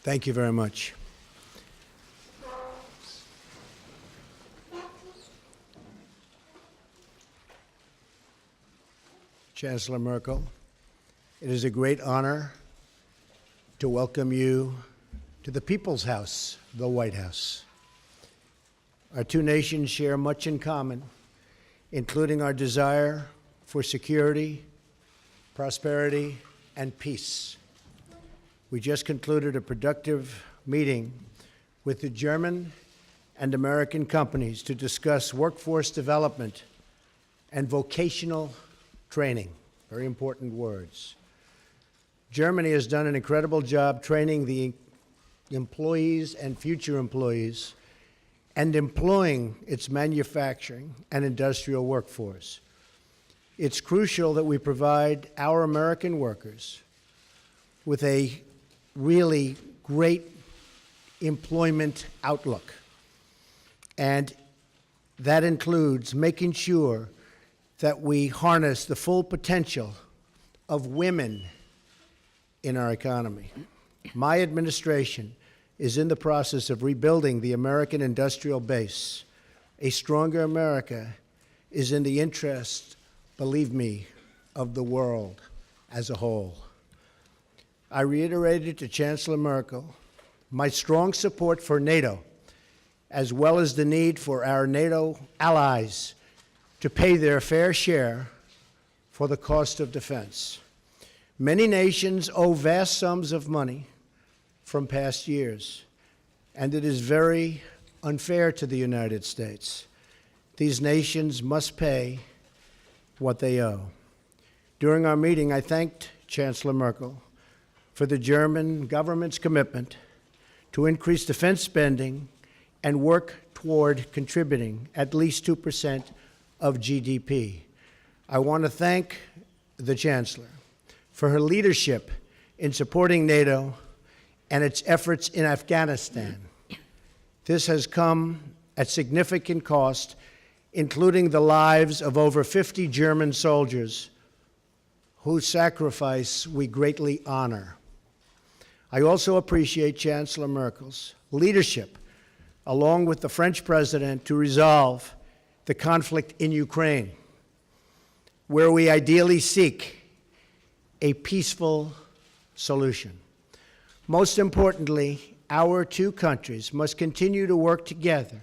Thank you very much. Chancellor Merkel, it is a great honor to welcome you to the People's House, the White House. Our two nations share much in common, including our desire for security, prosperity, and peace. We just concluded a productive meeting with the German and American companies to discuss workforce development and vocational training, very important words. Germany has done an incredible job training the employees and future employees and employing its manufacturing and industrial workforce. It's crucial that we provide our American workers with a really great employment outlook. And that includes making sure that we harness the full potential of women in our economy. My administration is in the process of rebuilding the American industrial base. A stronger America is in the interest, believe me, of the world as a whole. I reiterated to Chancellor Merkel my strong support for NATO, as well as the need for our NATO allies to pay their fair share for the cost of defense. Many nations owe vast sums of money from past years, and it is very unfair to the United States. These nations must pay what they owe. During our meeting, I thanked Chancellor Merkel for the German government's commitment to increase defense spending and work toward contributing at least 2% of GDP. I want to thank the Chancellor for her leadership in supporting NATO and its efforts in Afghanistan. This has come at significant cost, including the lives of over 50 German soldiers whose sacrifice we greatly honor. I also appreciate Chancellor Merkel's leadership, along with the French president, to resolve the conflict in Ukraine, where we ideally seek a peaceful solution. Most importantly, our two countries must continue to work together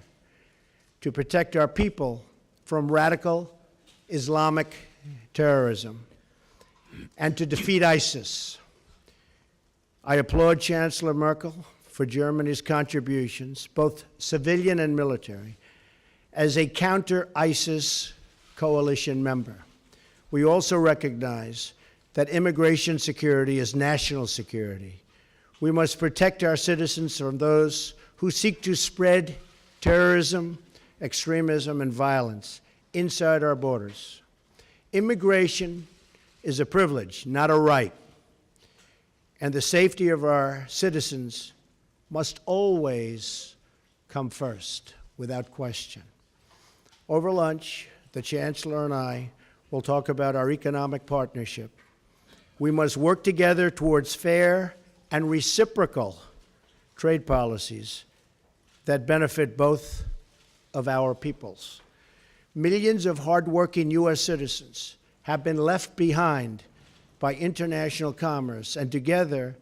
to protect our people from radical Islamic terrorism and to defeat ISIS. I applaud Chancellor Merkel for Germany's contributions, both civilian and military, as a counter-ISIS coalition member. We also recognize that immigration security is national security. We must protect our citizens from those who seek to spread terrorism, extremism, and violence inside our borders. Immigration is a privilege, not a right, and the safety of our citizens must always come first, without question. Over lunch, the Chancellor and I will talk about our economic partnership. We must work together towards fair and reciprocal trade policies that benefit both of our peoples. Millions of hardworking U.S. citizens have been left behind by international commerce, and together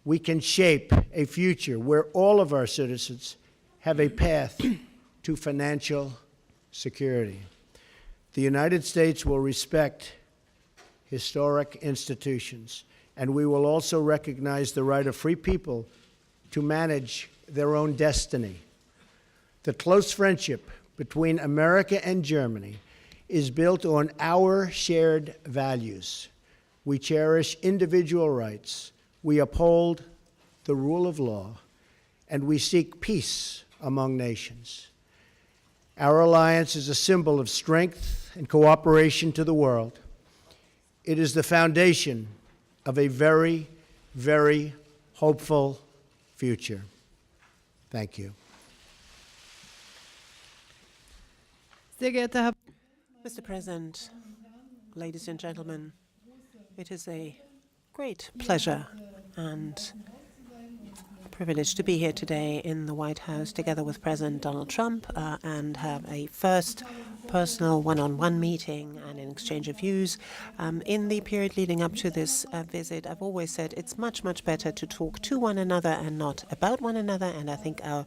we can shape a future where all of our citizens have a path to financial security. The United States will respect historic institutions, and we will also recognize the right of free people to manage their own destiny. The close friendship between America and Germany is built on our shared values. We cherish individual rights, we uphold the rule of law, and we seek peace among nations. Our alliance is a symbol of strength and cooperation to the world. It is the foundation of a very, very hopeful future. Thank you. Mr. President, ladies and gentlemen, it is a great pleasure and privilege to be here today in the White House together with President Donald Trump and have a first personal one-on-one meeting and an exchange of views. In the period leading up to this visit, I've always said it's much, much better to talk to one another and not about one another, and I think our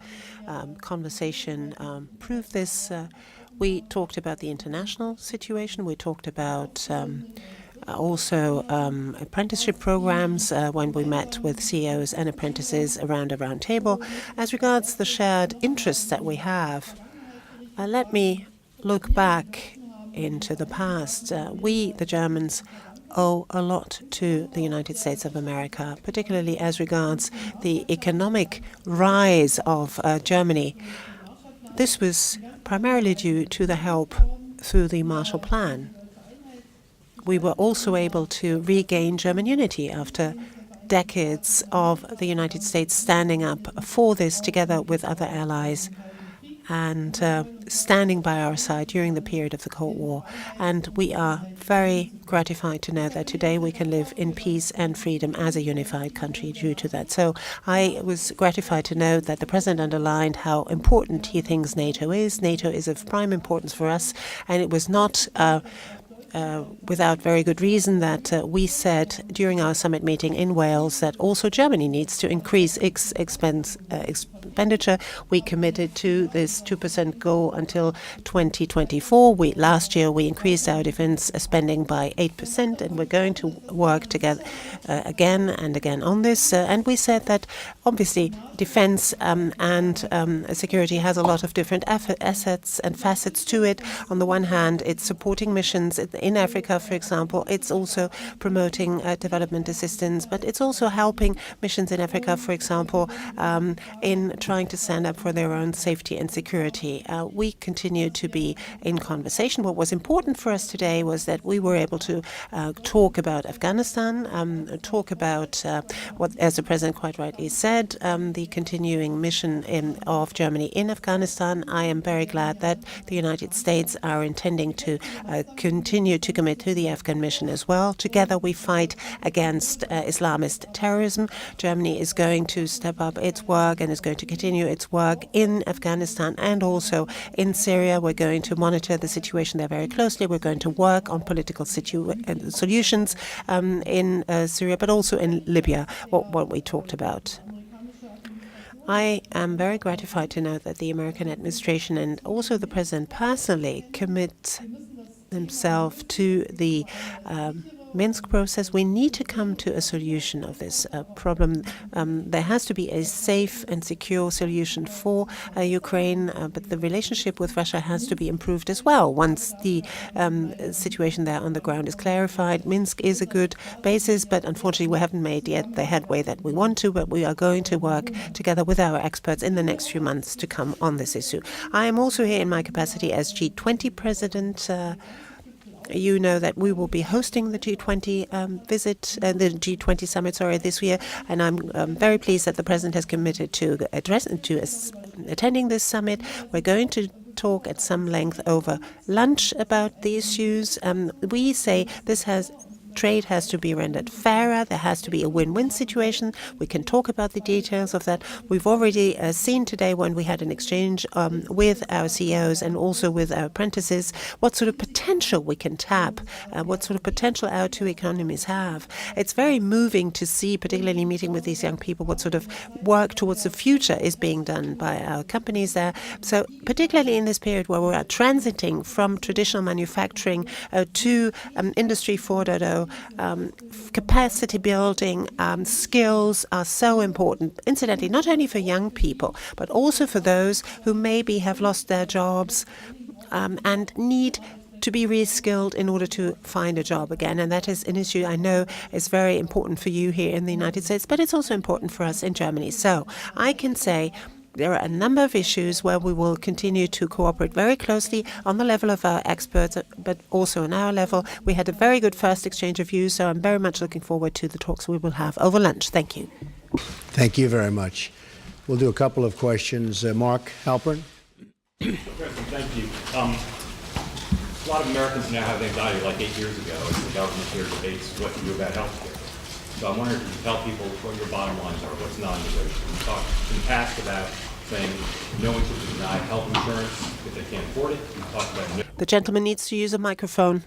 conversation proved this. We talked about the international situation. We talked about also apprenticeship programs when we met with CEOs and apprentices around a round table. As regards the shared interests that we have, let me look back into the past. We, the Germans, owe a lot to the United States of America, particularly as regards the economic rise of Germany. This was primarily due to the help through the Marshall Plan. We were also able to regain German unity after decades of the United States standing up for this together with other allies and standing by our side during the period of the Cold War. And we are very gratified to know that today we can live in peace and freedom as a unified country due to that. So I was gratified to know that the President underlined how important he thinks NATO is. NATO is of prime importance for us, and it was not without very good reason that we said during our summit meeting in Wales that also Germany needs to increase expenditure. We committed to this 2% goal until 2024. Last year we increased our defense spending by 8%, and we're going to work together again and again on this. And we said that obviously defense and security has a lot of different assets and facets to it. On the one hand, it's supporting missions in Africa, for example. It's also promoting development assistance, but it's also helping missions in Africa, for example, in trying to stand up for their own safety and security. We continue to be in conversation. What was important for us today was that we were able to talk about Afghanistan, talk about what, as the President quite rightly said, the continuing mission of Germany in Afghanistan. I am very glad that the United States are intending to continue to commit to the Afghan mission as well. Together we fight against Islamist terrorism. Germany is going to step up its work and is going to continue its work in Afghanistan and also in Syria. We're going to monitor the situation there very closely. We're going to work on political solutions in Syria, but also in Libya, what we talked about. I am very gratified to know that the American administration and also the President personally commit himself to the Minsk process. We need to come to a solution of this problem. There has to be a safe and secure solution for Ukraine, but the relationship with Russia has to be improved as well. Once the situation there on the ground is clarified, Minsk is a good basis, but unfortunately we haven't made yet the headway that we want to, but we are going to work together with our experts in the next few months to come on this issue. I am also here in my capacity as G20 President. You know that we will be hosting the G20 the G20 summit, this year, and I'm very pleased that the President has committed to attending this summit. We're going to talk at some length over lunch about the issues. We say trade has to be rendered fairer. There has to be a win-win situation. We can talk about the details of that. We've already seen today when we had an exchange with our CEOs and also with our apprentices what sort of potential we can tap, what sort of potential our two economies have. It's very moving to see, particularly meeting with these young people, what sort of work towards the future is being done by our companies there. So particularly in this period where we are transiting from traditional manufacturing to Industry 4.0, capacity building, skills are so important, incidentally, not only for young people, but also for those who maybe have lost their jobs and need to be reskilled in order to find a job again. And that is an issue I know is very important for you here in the United States, but it's also important for us in Germany. So I can say there are a number of issues where we will continue to cooperate very closely on the level of our experts, but also on our level. We had a very good first exchange of views, so I'm very much looking forward to the talks we will have over lunch. Thank you. Thank you very much. We'll do a couple of questions. Mark Halpern. President, thank you. A lot of Americans now have anxiety, like 8 years ago, as the government here debates what to do about health care. So I'm wondering if you can tell people what your bottom lines are, what's non-negotiable. You talked in the past about saying no one should be denied health insurance if they can't afford it. You talked about The gentleman needs to use a microphone.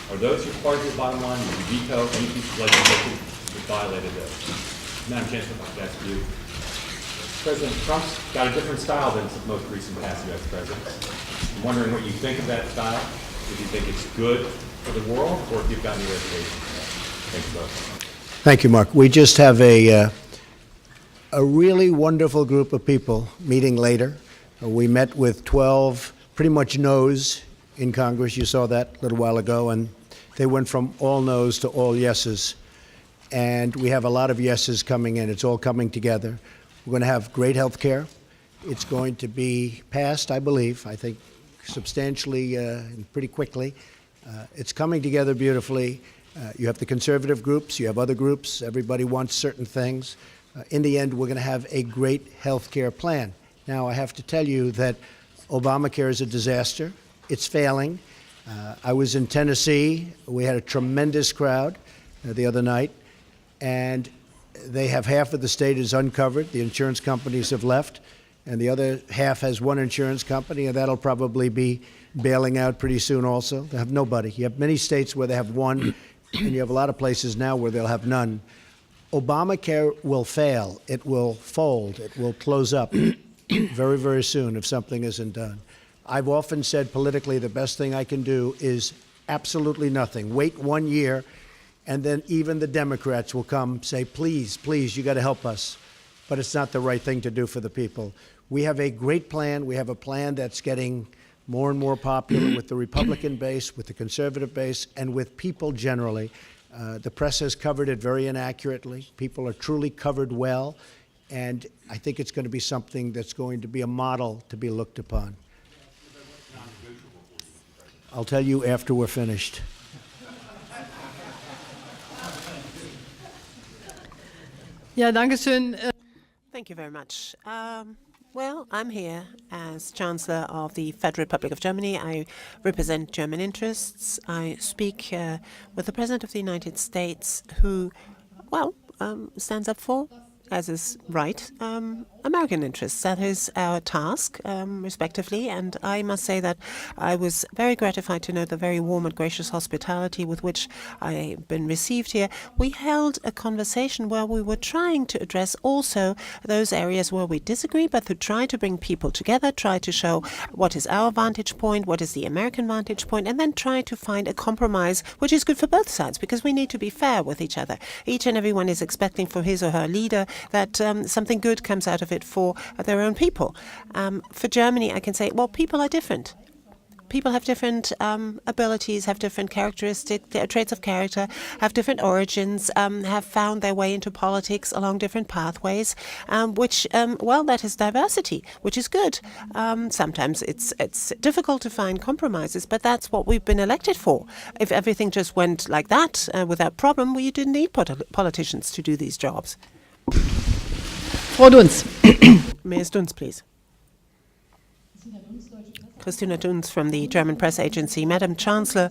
Are those your part of your bottom line? Would you veto any piece of legislation that violated those? Madam Chancellor, I'd like to ask you. President Trump's got a different style than the most recent past U.S. presidents. I'm wondering what you think of that style, if you think it's good for the world, or if you've got any reservations. Thank you both. Thank you, Mark. We just have a really wonderful group of people meeting later. We met with 12 pretty much no's in Congress. You saw that a little while ago, and they went from all no's to all yeses. And we have a lot of yeses coming in. It's all coming together. We're going to have great health care. It's going to be passed, I believe, I think substantially and pretty quickly. It's coming together beautifully. You have the conservative groups, you have other groups, everybody wants certain things. In the end, we're going to have a great health care plan. Now, I have to tell you that Obamacare is a disaster. It's failing. I was in Tennessee. We had a tremendous crowd the other night, and they have half of the state is uncovered. The insurance companies have left, and the other half has one insurance company, and that'll probably be bailing out pretty soon also. They have nobody. You have many states where they have one, and you have a lot of places now where they'll have none. Obamacare will fail. It will fold. It will close up very, very soon if something isn't done. I've often said politically the best thing I can do is absolutely nothing. Wait 1 year, and then even the Democrats will come say, please, please, you got to help us. But it's not the right thing to do for the people. We have a great plan. We have a plan that's getting more and more popular with the Republican base, with the conservative base, and with people generally. The press has covered it very inaccurately. People are truly covered well, and I think it's going to be something that's going to be a model to be looked upon. I'll tell you after we're finished. Ja, danke schön. Thank you very much. Well, I'm here as Chancellor of the Federal Republic of Germany. I represent German interests. I speak with the President of the United States, who, well, stands up for, as is right, American interests. That is our task, respectively. And I must say that I was very gratified to know the very warm and gracious hospitality with which I've been received here. We held a conversation where we were trying to address also those areas where we disagree, but to try to bring people together, try to show what is our vantage point, what is the American vantage point, and then try to find a compromise which is good for both sides, because we need to be fair with each other. Each and everyone is expecting for his or her leader that something good comes out of it for their own people. For Germany, I can say, well, people are different. People have different abilities, have different characteristics, traits of character, have different origins, have found their way into politics along different pathways, which, well, that is diversity, which is good. Sometimes it's difficult to find compromises, but that's what we've been elected for. If everything just went like that without problem, well, you didn't need politicians to do these jobs. Frau Dunz. Ms. Dunz, please. Christina Dunz from the German press agency. Madam Chancellor,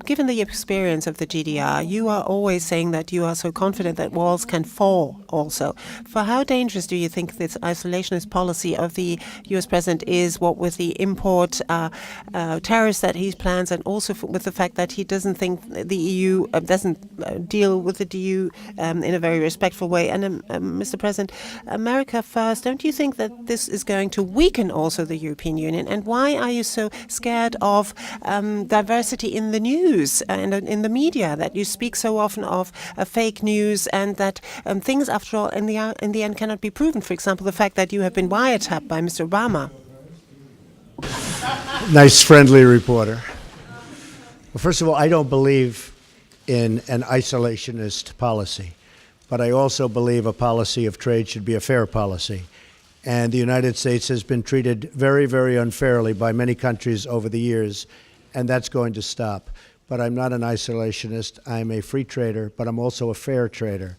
given the experience of the GDR, you are always saying that you are so confident that walls can fall also. For how dangerous do you think this isolationist policy of the US president is, what with the import tariffs that he plans, and also with the fact that he doesn't think the EU doesn't deal with the EU in a very respectful way? And Mr. President, America first, don't you think that this is going to weaken also the European Union? And why are you so scared of diversity in the news and in the media, that you speak so often of fake news, and that things, after all, in the end cannot be proven? For example, the fact that you have been wiretapped by Mr. Obama. Nice, friendly reporter. Well, first of all, I don't believe in an isolationist policy, but I also believe a policy of trade should be a fair policy. And the United States has been treated very, very unfairly by many countries over the years, and that's going to stop. But I'm not an isolationist. I'm a free trader, but I'm also a fair trader.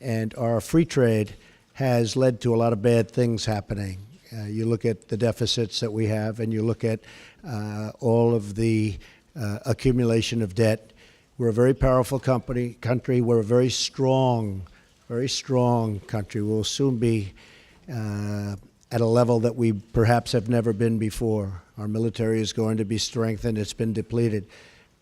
And our free trade has led to a lot of bad things happening. You look at the deficits that we have, and you look at all of the accumulation of debt. We're a very powerful country. We're a very strong country. We'll soon be at a level that we perhaps have never been before. Our military is going to be strengthened. It's been depleted.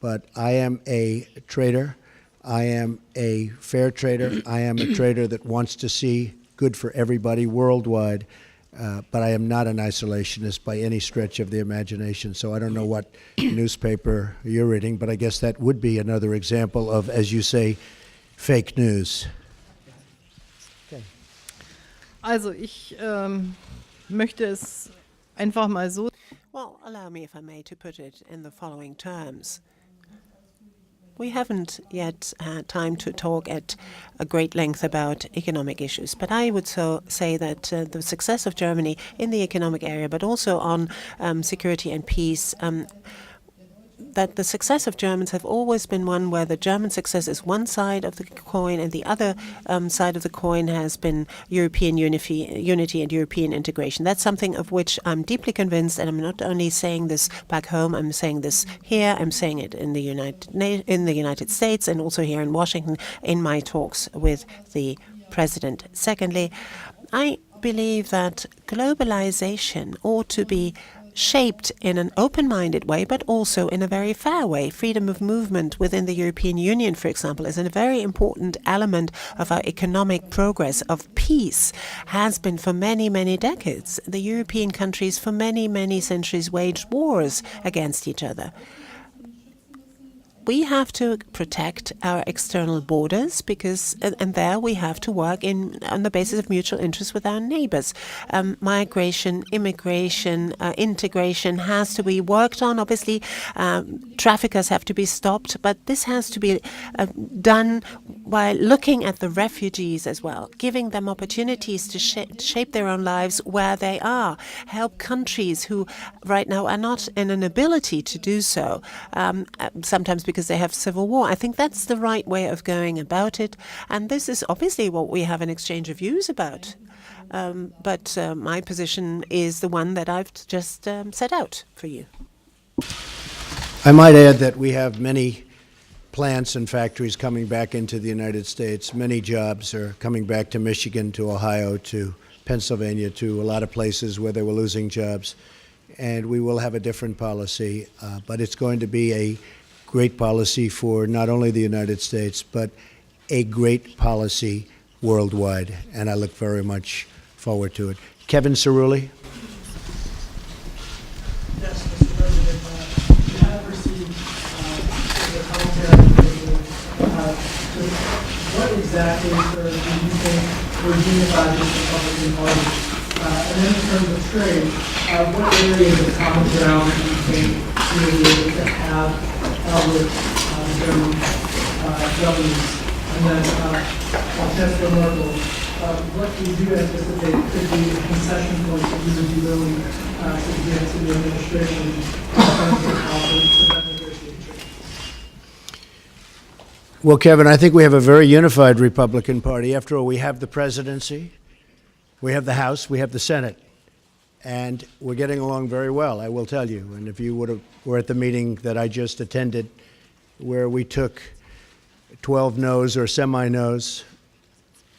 But I am a trader. I am a fair trader. I am a trader that wants to see good for everybody worldwide. But I am not an isolationist by any stretch of the imagination. So I don't know what newspaper you're reading, but I guess that would be another example of, as you say, fake news. Okay. Also ich möchte es einfach mal so. Well, allow me, if I may, to put it in the following terms. We haven't yet had time to talk at a great length about economic issues, but I would say that the success of Germany in the economic area, but also on security and peace, that the success of Germans have always been one where the German success is one side of the coin and the other side of the coin has been European unity and European integration. That's something of which I'm deeply convinced, and I'm not only saying this back home, I'm saying this here, I'm saying it in the United States and also here in Washington in my talks with the President. Secondly, I believe that globalization ought to be shaped in an open-minded way, but also in a very fair way. Freedom of movement within the European Union, for example, is a very important element of our economic progress. Of peace has been for many, many decades. The European countries for many, many centuries waged wars against each other. We have to protect our external borders because, and there we have to work on the basis of mutual interest with our neighbors. Migration, immigration, integration has to be worked on. Obviously, traffickers have to be stopped, but this has to be done by looking at the refugees as well, giving them opportunities to shape their own lives where they are, help countries who right now are not in an ability to do so, sometimes because they have civil war. I think that's the right way of going about it. And this is obviously what we have an exchange of views about. But my position is the one that I've just set out for you. I might add that we have many plants and factories coming back into the United States. Many jobs are coming back to Michigan, to Ohio, to Pennsylvania, to a lot of places where they were losing jobs. And we will have a different policy, but it's going to be a great policy for not only the United States, but a great policy worldwide. And I look very much forward to it. Kevin Cerulli. Yes, Mr. President, you have received the commentary. What exactly do you think would unify this Republican Party? And then in terms of trade, what areas of common ground do you think you will be able to have with German governments? And then Chancellor Merkel, what do you anticipate could be a concession point that you would be willing to give to the administration in terms of how to negotiate trade? Well, Kevin, I think we have a very unified Republican Party. After all, we have the presidency, we have the House, we have the Senate, and we're getting along very well, I will tell you. And if you were at the meeting that I just attended, where we took 12 no's or semi-no's,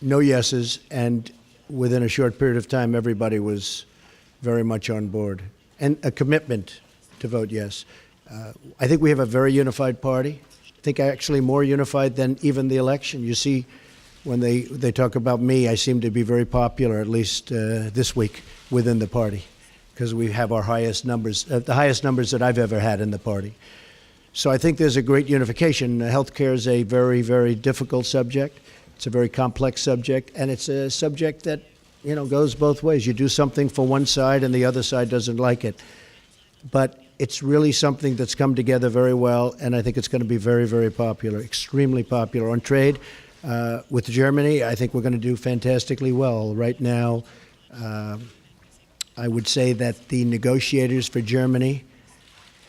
no yeses, and within a short period of time, everybody was very much on board, and a commitment to vote yes. I think we have a very unified party. I think actually more unified than even the election. You see, when they talk about me, I seem to be very popular, at least this week, within the party, because we have our highest numbers, the highest numbers that I've ever had in the party. So I think there's a great unification. Healthcare is a very, very difficult subject. It's a very complex subject, and it's a subject that, you know, goes both ways. You do something for one side, and the other side doesn't like it. But it's really something that's come together very well, and I think it's going to be very, very popular, extremely popular. On trade, with Germany, I think we're going to do fantastically well. Right now, I would say that the negotiators for Germany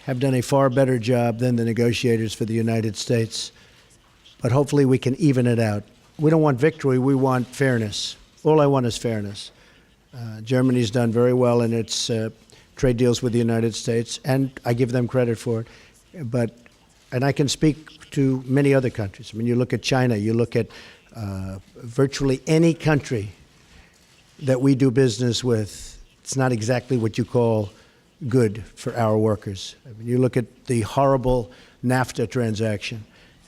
have done a far better job than the negotiators for the United States. But hopefully we can even it out. We don't want victory, we want fairness. All I want is fairness. Germany's done very well in its trade deals with the United States, and I give them credit for it. But and I can speak to many other countries. I mean, you look at China, you look at virtually any country that we do business with, it's not exactly what you call good for our workers. I mean, you look at the horrible NAFTA transaction.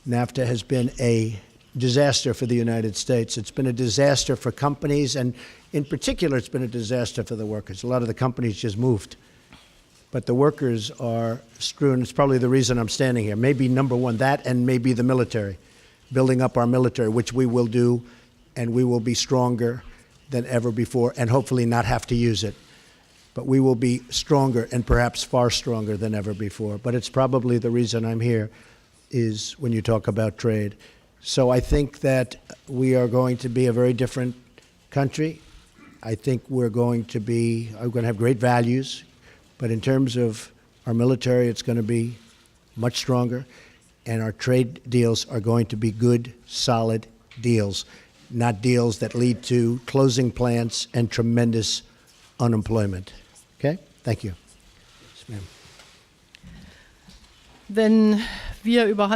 NAFTA has been a disaster for the United States. It's been a disaster for companies, and in particular, it's been a disaster for the workers. A lot of the companies just moved. But the workers are strewn. It's probably the reason I'm standing here. Maybe number one, that, and maybe the military, building up our military, which we will do, and we will be stronger than ever before, and hopefully not have to use it. But we will be stronger, and perhaps far stronger than ever before. But it's probably the reason I'm here, is when you talk about trade. So I think that we are going to be a very different country. I think we're going to have great values, but in terms of our military, it's going to be much stronger, and our trade deals are going to be good, solid deals, not deals that lead to closing plants and tremendous unemployment. Okay? Thank you. Yes, ma'am. Wenn wir über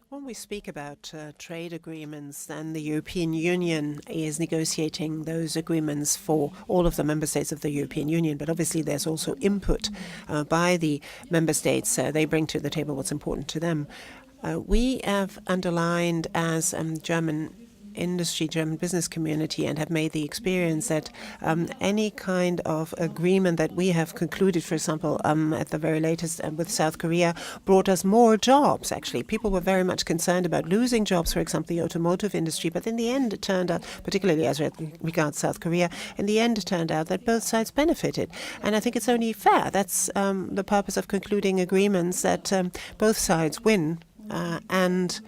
When we speak about trade agreements, then the European Union is negotiating those agreements for all of the member states of the European Union. But obviously there's also input by the member states. They bring to the table what's important to them. We have underlined as German industry, German business community, and have made the experience that any kind of agreement that we have concluded, for example, at the very latest with South Korea, brought us more jobs, actually. People were very much concerned about losing jobs, for example, the automotive industry, but in the end it turned out, particularly as regards South Korea, in the end it turned out that both sides benefited. And I think it's only fair. That's the purpose of concluding agreements, that both sides win, and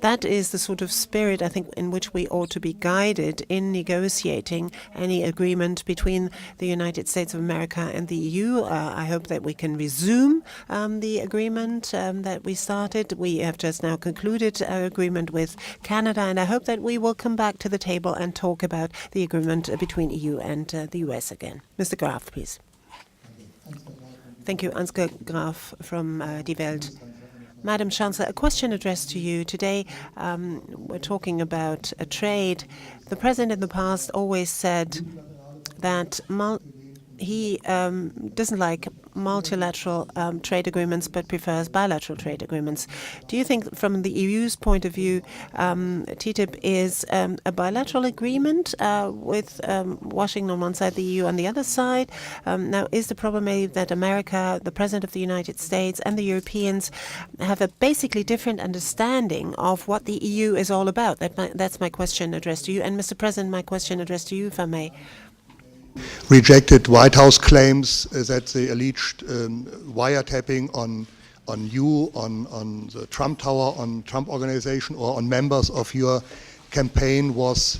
that is the sort of spirit, I think, in which we ought to be guided in negotiating any agreement between the United States of America and the EU. I hope that we can resume the agreement that we started. We have just now concluded our agreement with Canada, and I hope that we will come back to the table and talk about the agreement between EU and the US again. Mr. Graf, please. Thank you. Ansgar Graf from Die Welt. Madam Chancellor, a question addressed to you. Today, we're talking about trade. The President in the past always said that he doesn't like multilateral trade agreements but prefers bilateral trade agreements. Do you think, from the EU's point of view, TTIP is a bilateral agreement with Washington on one side, the EU on the other side? Now, is the problem maybe that America, the President of the United States, and the Europeans have a basically different understanding of what the EU is all about? That's my question addressed to you. And, Mr. President, my question addressed to you, if I may. Rejected White House claims that the alleged wiretapping on you, on the Trump Tower, on Trump Organization, or on members of your campaign was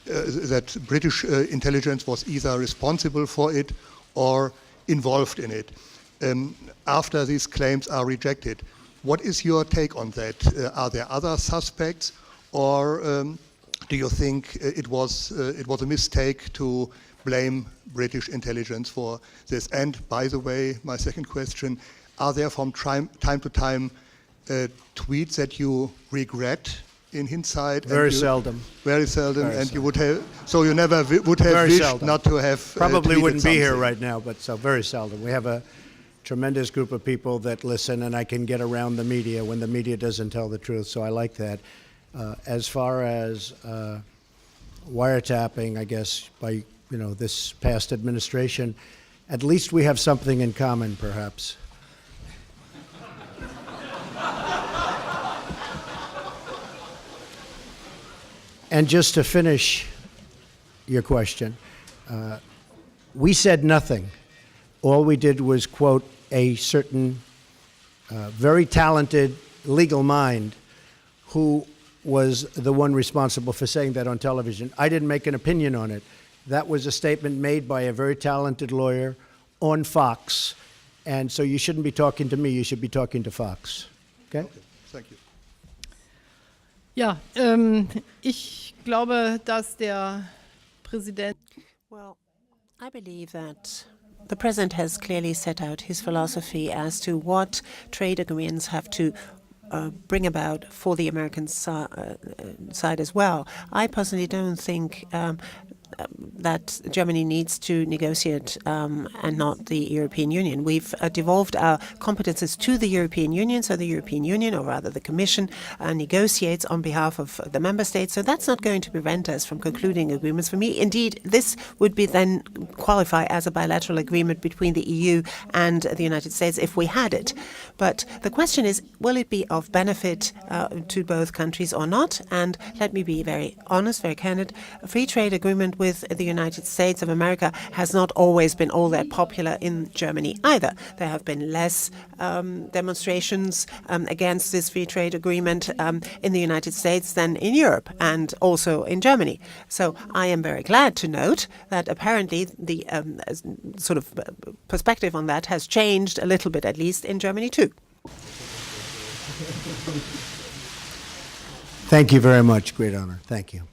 that British intelligence was either responsible for it or involved in it. After these claims are rejected, what is your take on that? Are there other suspects, or do you think it was a mistake to blame British intelligence for this? And by the way, my second question, are there from time to time tweets that you regret in hindsight? Very seldom. Very seldom, Very and seldom. you would have, so you never would have Very wished seldom. not to have Probably tweeted wouldn't be here something. right now, but so very seldom. We have a tremendous group of people that listen, and I can get around the media when the media doesn't tell the truth, so I like that. As far as wiretapping, I guess, by this past administration, at least we have something in common, perhaps. And just to finish your question, we said nothing. All we did was quote a certain very talented legal mind who was the one responsible for saying that on television. I didn't make an opinion on it. That was a statement made by a very talented lawyer on Fox. And so you shouldn't be talking to me, you should be talking to Fox. Okay? Okay, thank you. Ja, ich glaube, dass der Präsident Well, I believe that The President has clearly set out his philosophy as to what trade agreements have to bring about for the American side as well. I personally don't think that Germany needs to negotiate and not the European Union. We've devolved our competences to the European Union, so the European Union, or rather the Commission, negotiates on behalf of the member states. So that's not going to prevent us from concluding agreements. For me, indeed, this would be then qualify as a bilateral agreement between the EU and the United States if we had it. But the question is, will it be of benefit to both countries or not? And let me be very honest, very candid. A free trade agreement with the United States of America has not always been all that popular in Germany either. There have been less demonstrations against this free trade agreement in the United States than in Europe and also in Germany. So I am very glad to note that apparently the sort of perspective on that has changed a little bit, at least in Germany too. Thank you very much. Great honor. Thank you.